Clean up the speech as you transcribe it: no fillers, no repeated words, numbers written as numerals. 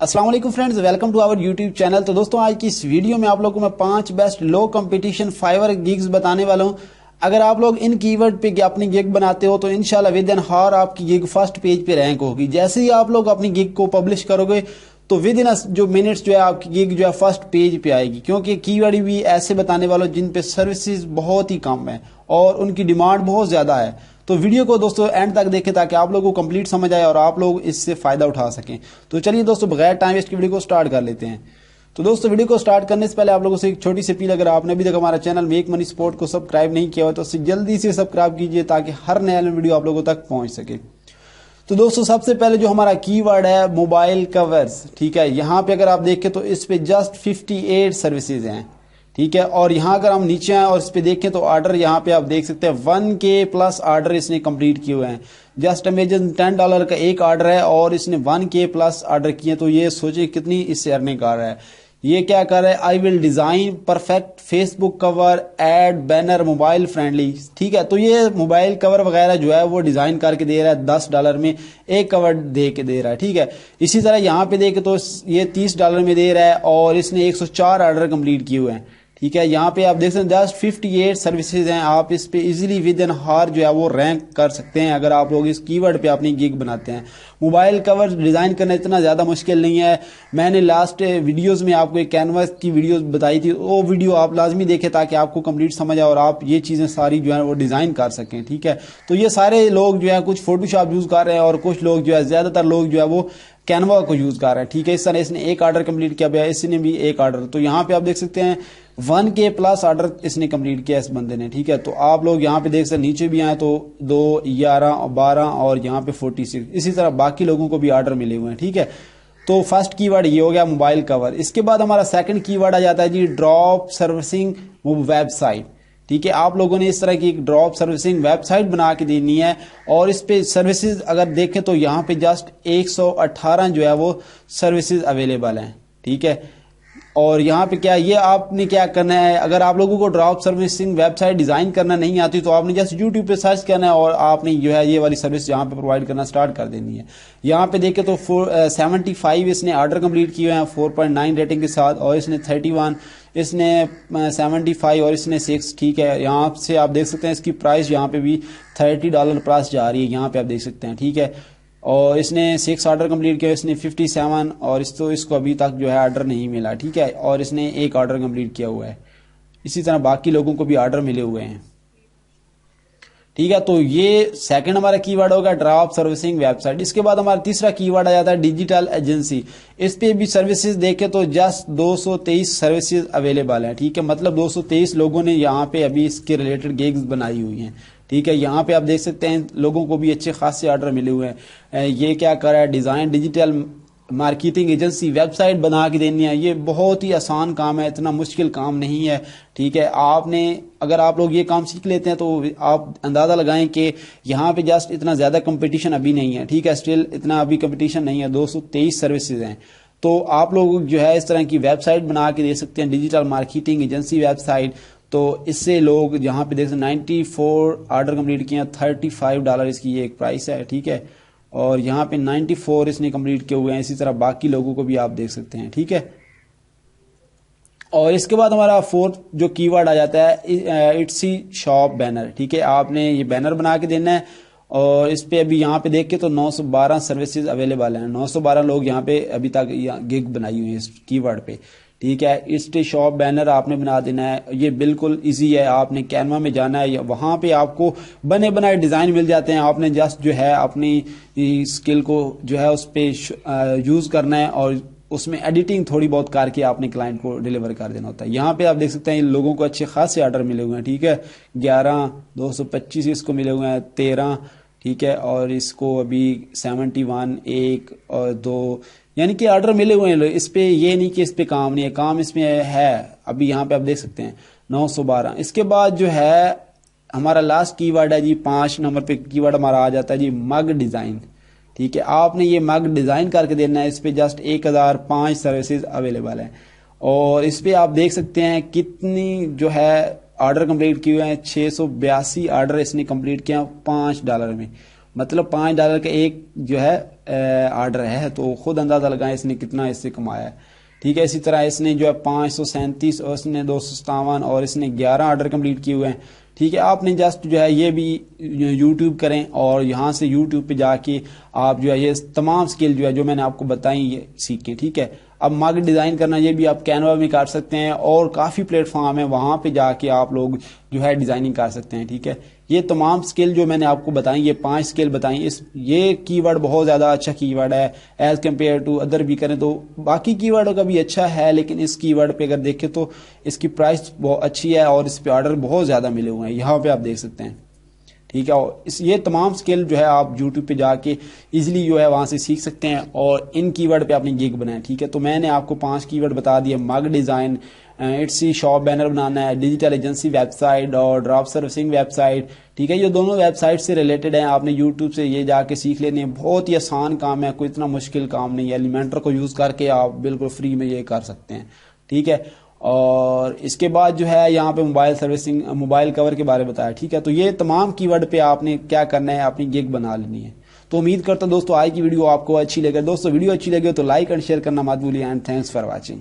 अस्सलाम वालेकुम friends, welcome to our YouTube channel. तो दोस्तों आज की इस वीडियो में आप लोगों को मैं 5 best low competition Fiverr gigs बताने वाला हूं। अगर आप लोग इन कीवर्ड पे अपनी गिग बनाते हो तो इंशाल्लाह विद इन हावर आपकी गिग फर्स्ट पेज पे रैंक होगी। जैसे ही आप लोग अपनी गिग को पब्लिश करोगे तो विद इन जो मिनट्स जो है आपकी गिग जो है फर्स्ट पेज पे आएगी, क्योंकि कीवर्ड भी ऐसे बताने वालों जिन पे सर्विसेज बहुत ही कम है और उनकी डिमांड बहुत ज्यादा है। तो वीडियो को दोस्तों एंड तक देखें ताकि आप लोगों को कंप्लीट समझ आए और आप लोग इससे फायदा उठा सकें। तो चलिए दोस्तों बगैर टाइम वेस्ट की वीडियो को स्टार्ट कर लेते हैं। तो दोस्तों वीडियो को स्टार्ट करने से पहले आप लोगों से एक छोटी सी अपील, अगर आपने अभी तक हमारा चैनल मेक मनी स्पोर्ट को सब्सक्राइब नहीं किया हो तो जल्दी से सब्सक्राइब कीजिए ताकि हर नया वीडियो आप लोगों तक पहुंच सके। तो दोस्तों सबसे पहले जो हमारा कीवर्ड है मोबाइल कवर्स, ठीक है। यहाँ पे अगर आप देखें तो इस पे जस्ट 58 सर्विसेज हैं, ठीक है। और यहाँ अगर हम नीचे आए और इस पे देखें तो ऑर्डर यहाँ पे आप देख सकते हैं 1K प्लस ऑर्डर इसने कंप्लीट किए हुए हैं। जस्ट अमेजन $10 का एक ऑर्डर है और इसने 1K प्लस ऑर्डर किए, तो ये सोचिए कितनी इससे अर्निंग कर रहा है। ये क्या कर रहा है, I will design perfect Facebook cover ad banner mobile friendly, ठीक है। तो ये मोबाइल कवर वगैरह जो है वो डिजाइन करके दे रहा है $10 में एक कवर दे रहा है, ठीक है। इसी तरह यहाँ पे देखे तो ये $30 में दे रहा है और इसने 104 ऑर्डर कंप्लीट किए हुए हैं, ठीक है। यहाँ पे आप देख सकते हैं जस्ट 58 सर्विसेज हैं। आप इस पे इजीली विद इन हार जो है वो रैंक कर सकते हैं अगर आप लोग इस कीवर्ड पे अपनी गिग बनाते हैं। मोबाइल कवर डिजाइन करना इतना ज्यादा मुश्किल नहीं है। मैंने लास्ट वीडियोस में आपको एक कैनवास की वीडियो बताई थी, वो वीडियो आप लाजमी देखें ताकि आपको कंप्लीट समझ आए और आप ये चीजें सारी जो है वो डिजाइन कर सकें, ठीक है। तो ये सारे लोग जो है कुछ फोटोशॉप यूज कर रहे हैं और कुछ लोग जो है ज्यादातर लोग जो है वो कैनवा को यूज कर रहे हैं, ठीक है। इस तरह इसने एक ऑर्डर कंप्लीट किया, इसने भी एक ऑर्डर। तो यहाँ पे आप देख सकते हैं 1K प्लस ऑर्डर इसने कंप्लीट किया इस बंदे ने, ठीक है। तो आप लोग यहाँ पे देख सकते नीचे भी आए तो 2, 11, 12 और यहाँ पे 46, इसी तरह बाकी लोगों को भी ऑर्डर मिले हुए हैं, ठीक है। तो फर्स्ट कीवर्ड ये हो गया मोबाइल कवर। इसके बाद हमारा सेकंड कीवर्ड आ जाता है जी ड्रॉप सर्विसिंग वेबसाइट, ठीक है। आप लोगों ने इस तरह की एक ड्रॉप सर्विसिंग वेबसाइट बना के देनी है और इस पे सर्विसेज अगर देखें तो यहाँ पे जस्ट 118 जो है वो सर्विसेज अवेलेबल हैं, ठीक है। और यहाँ पे क्या ये आपने क्या करना है, अगर आप लोगों को ड्रॉप सर्विसिंग वेबसाइट डिजाइन करना नहीं आती तो आपने जस्ट यूट्यूब पे सर्च करना है और आपने जो है ये वाली सर्विस यहाँ पे प्रोवाइड करना स्टार्ट कर देनी है। यहाँ पे देखें तो 75 इसने ऑर्डर कंप्लीट किए हैं 4.9 रेटिंग के साथ और इसने 31, इसने 75 और इसने 6, ठीक है। यहाँ से आप देख सकते हैं इसकी प्राइस यहाँ पे भी $30 प्लस जा रही है, यहाँ पे आप देख सकते हैं, ठीक है। और इसने 6 ऑर्डर कंप्लीट किया, इसने 57 और इसको अभी तक जो है ऑर्डर नहीं मिला, ठीक है। और इसने एक ऑर्डर कंप्लीट किया हुआ है। इसी तरह बाकी लोगों को भी ऑर्डर मिले हुए हैं, ठीक है। तो ये सेकंड हमारा कीवर्ड होगा ड्रॉप सर्विसिंग वेबसाइट। इसके बाद हमारा तीसरा कीवर्ड आ जाता है डिजिटल एजेंसी। इस पे भी सर्विसेज देखें तो जस्ट 223 सर्विसेज अवेलेबल है, ठीक है। मतलब 223 लोगों ने यहाँ पे अभी इसके रिलेटेड गिग्स बनाई हुई हैं, ठीक है। यहाँ पे आप देख सकते हैं लोगों को भी अच्छे खासे ऑर्डर मिले हुए हैं। ये क्या कर रहा है, design digital marketing agency website बना के देनी है। ये बहुत ही आसान काम है, इतना मुश्किल काम नहीं है, ठीक है। आपने अगर आप लोग ये काम सीख लेते हैं तो आप अंदाजा लगाएं कि यहाँ पे जस्ट इतना ज्यादा कंपटीशन अभी नहीं है, ठीक है। स्टिल इतना अभी कंपटीशन नहीं है, 223 सर्विसेज हैं। तो आप लोग जो है इस तरह की वेबसाइट बना के दे सकते हैं, डिजिटल मार्केटिंग एजेंसी वेबसाइट। तो इससे लोग यहाँ पे देख सकते 94 ऑर्डर कंप्लीट किए हैं, $35 इसकी ये एक प्राइस है, ठीक है। और यहाँ पे 94 इसने कंप्लीट किए हुए हैं। इसी तरह बाकी लोगों को भी आप देख सकते हैं, ठीक है। और इसके बाद हमारा फोर्थ जो कीवर्ड आ जाता है इट्सी शॉप बैनर, ठीक है। आपने ये बैनर बना के देना है और इस पे अभी यहाँ पे देख के तो 912 सर्विसेज अवेलेबल हैं। 912 लोग यहाँ पे अभी तक गिग बनाई हुई है इस कीवर्ड पे, ठीक है। इस शॉप बैनर आपने बना देना है। ये बिल्कुल इजी है, आपने कैनवा में जाना है, वहां पे आपको बने बनाए डिजाइन मिल जाते हैं। आपने जस्ट जो है अपनी स्किल को जो है उस पे यूज करना है और उसमें एडिटिंग थोड़ी बहुत करके आपने क्लाइंट को डिलीवर कर देना होता है। यहाँ पे आप देख सकते हैं इन लोगों को अच्छे खासे ऑर्डर मिले हुए हैं, ठीक है। 11, 225 इसको मिले हुए हैं, 13, ठीक है। और इसको अभी 71, 1 और 2 यानी कि ऑर्डर मिले हुए हैं। इस पे ये नहीं कि इस पे काम नहीं है, काम इसमें है। अभी यहाँ पे आप देख सकते हैं 912। इसके बाद जो है हमारा लास्ट कीवर्ड है जी 5 नंबर पे कीवर्ड हमारा आ जाता है जी मग डिजाइन, ठीक है। आपने ये मग डिजाइन करके देना है। इस पे जस्ट 1005 सर्विसेज अवेलेबल है और इस पे आप देख सकते हैं कितनी जो है ऑर्डर कंप्लीट किए हुए हैं। 682 ऑर्डर इसने कंप्लीट किया $5 में। मतलब $5 का एक जो है ऑर्डर है, तो खुद अंदाजा लगाएं इसने कितना इससे कमाया है। ठीक है, इसी तरह इसने जो है 537 और इसने 257 और इसने 11 ऑर्डर कंप्लीट किए हुए हैं। ठीक है, आपने जस्ट जो है ये भी यूट्यूब करें और यहाँ से यूट्यूब पे जाके आप जो है ये तमाम स्किल जो है जो मैंने आपको बताई ये सीखें। ठीक है, अब मग डिज़ाइन करना ये भी आप कैनवा में कर सकते हैं और काफ़ी प्लेटफॉर्म है, वहाँ पे जाके आप लोग जो है डिज़ाइनिंग कर सकते हैं। ठीक है, ये तमाम स्किल जो मैंने आपको बताई, ये 5 स्किल बताई, ये कीवर्ड बहुत ज़्यादा अच्छा कीवर्ड है एज़ कम्पेयर टू अदर भी करें तो बाकी कीवर्ड का भी अच्छा है, लेकिन इस कीवर्ड पे अगर देखें तो इसकी प्राइस बहुत अच्छी है और इस पे ऑर्डर बहुत ज़्यादा मिले हुए हैं, यहाँ पे आप देख सकते हैं। ठीक है, और ये तमाम स्किल जो है आप यूट्यूब पे जाके इजीली जो है वहाँ से सीख सकते हैं और इन कीवर्ड पे अपनी गिग बनाएं। ठीक है, तो मैंने आपको 5 कीवर्ड बता दिए, मग डिज़ाइन, इट्सी शॉप बैनर बनाना है, डिजिटल एजेंसी वेबसाइट और ड्रॉप सर्विसिंग वेबसाइट। ठीक है, ये दोनों वेबसाइट से रिलेटेड हैं, आपने यूट्यूब से ये जाके सीख लेने हैं। बहुत ही आसान काम है, कोई इतना मुश्किल काम नहीं है। एलिमेंटर को यूज़ करके आप बिल्कुल फ्री में ये कर सकते हैं। ठीक है, और इसके बाद जो है यहाँ पे मोबाइल सर्विसिंग, मोबाइल कवर के बारे में बताया। ठीक है, तो ये तमाम कीवर्ड पे आपने क्या करना है, अपनी गिग बना लेनी है। तो उम्मीद करता हूँ दोस्तों आज की वीडियो आपको अच्छी लगे। दोस्तों वीडियो अच्छी लगे तो लाइक एंड शेयर करना मत भूलिए एंड थैंक्स फॉर वॉचिंग।